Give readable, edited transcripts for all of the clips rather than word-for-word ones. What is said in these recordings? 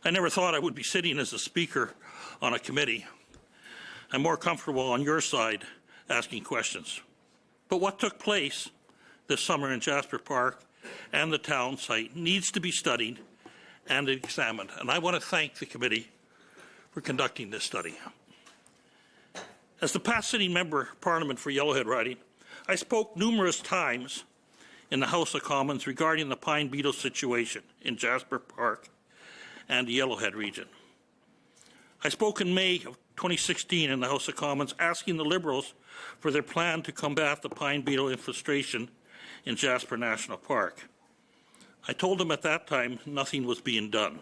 I never thought I would be sitting as a speaker on a committee. I'm more comfortable on your side asking questions. But what took place this summer in Jasper Park and the town site needs to be studied and examined. And I want to thank the committee for conducting this study. As the past sitting member of Parliament for Yellowhead riding, I spoke numerous times in the House of Commons regarding the pine beetle situation in Jasper Park and the Yellowhead region. I spoke in May of 2016 in the House of Commons asking the Liberals for their plan to combat the pine beetle infestation in Jasper National Park. I told them at that time nothing was being done.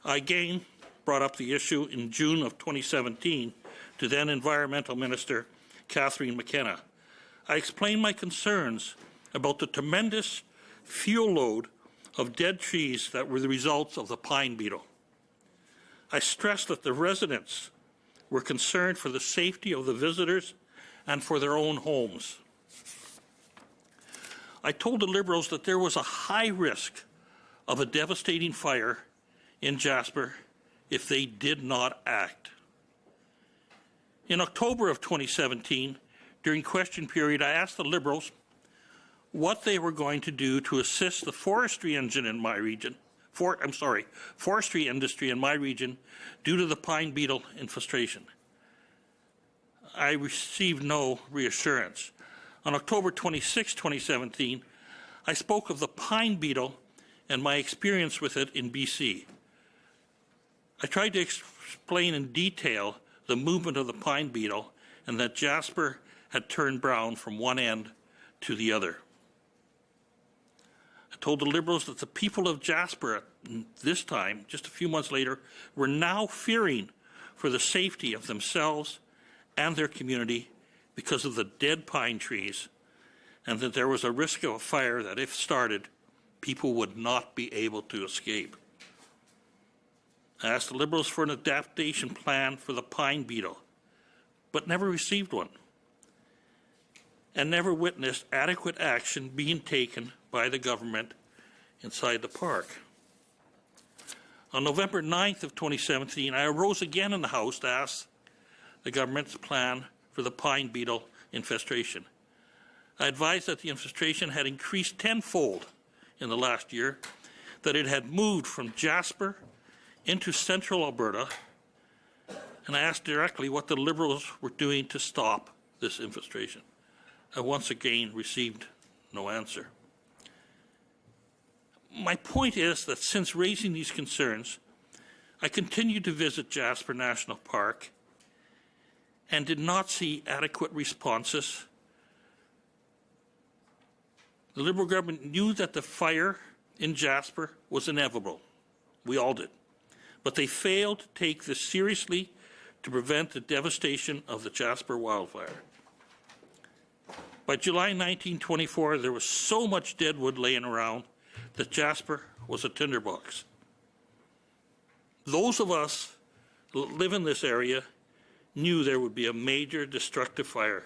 I again brought up the issue in June of 2017 to then Environmental Minister Catherine McKenna. I explained my concerns about the tremendous fuel load of dead trees that were the results of the pine beetle. I stressed that the residents were concerned for the safety of the visitors and for their own homes. I told the Liberals that there was a high risk of a devastating fire in Jasper if they did not act. In October of 2017, during question period, I asked the Liberals what they were going to do to assist the forestry industry in my region due to the pine beetle infestation. I received no reassurance. On October 26, 2017, I spoke of the pine beetle and my experience with it in BC. I tried to explain in detail the movement of the pine beetle and that Jasper had turned brown from one end to the other. I told the Liberals that the people of Jasper at this time, just a few months later, were now fearing for the safety of themselves and their community because of the dead pine trees, and that there was a risk of a fire that, if started, people would not be able to escape. I asked the Liberals for an adaptation plan for the pine beetle, but never received one, and never witnessed adequate action being taken by the government inside the park. On November 9th of 2017, I arose again in the House to ask the government's plan for the pine beetle infestation. I advised that the infestation had increased tenfold in the last year, that it had moved from Jasper into central Alberta, and I asked directly what the Liberals were doing to stop this infestation. I once again received no answer. My point is that since raising these concerns, I continued to visit Jasper National Park and did not see adequate responses. The Liberal government knew that the fire in Jasper was inevitable. We all did. But they failed to take this seriously to prevent the devastation of the Jasper wildfire. By July 1924, there was so much dead wood laying around that Jasper was a tinderbox. Those of us who live in this area knew there would be a major destructive fire.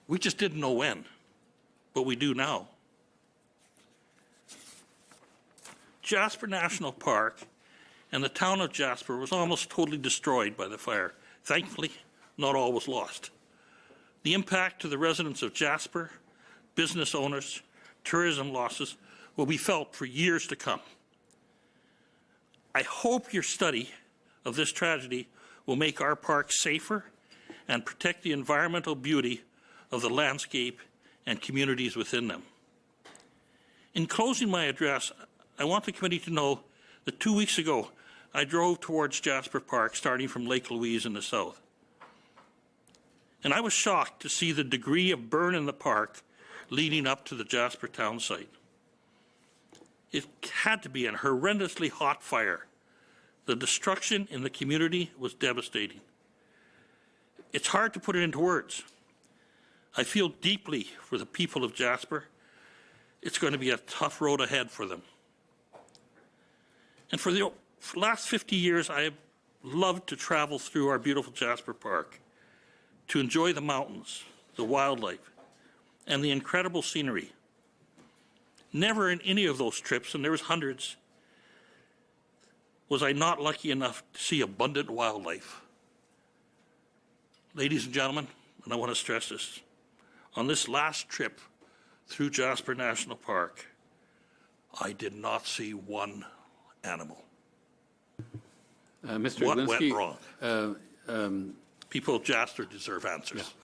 We just didn't know when, but we do now. Jasper National Park and the town of Jasper was almost totally destroyed by the fire. Thankfully, not all was lost. The impact to the residents of Jasper, business owners, tourism losses will be felt for years to come. I hope your study of this tragedy will make our parks safer and protect the environmental beauty of the landscape and communities within them. In closing my address, I want the committee to know that 2 weeks ago, I drove towards Jasper Park, starting from Lake Louise in the south. And I was shocked to see the degree of burn in the park leading up to the Jasper town site. It had to be a horrendously hot fire. The destruction in the community was devastating. It's hard to put it into words. I feel deeply for the people of Jasper. It's going to be a tough road ahead for them. And for the last 50 years, I have loved to travel through our beautiful Jasper Park, to enjoy the mountains, the wildlife, and the incredible scenery. Never in any of those trips, and there was hundreds, Was I not lucky enough to see abundant wildlife? Ladies and gentlemen, and I want to stress this, on this last trip through Jasper National Park, I did not see one animal. Mr. What Eglinski, went wrong? People of Jasper deserve answers. Yeah.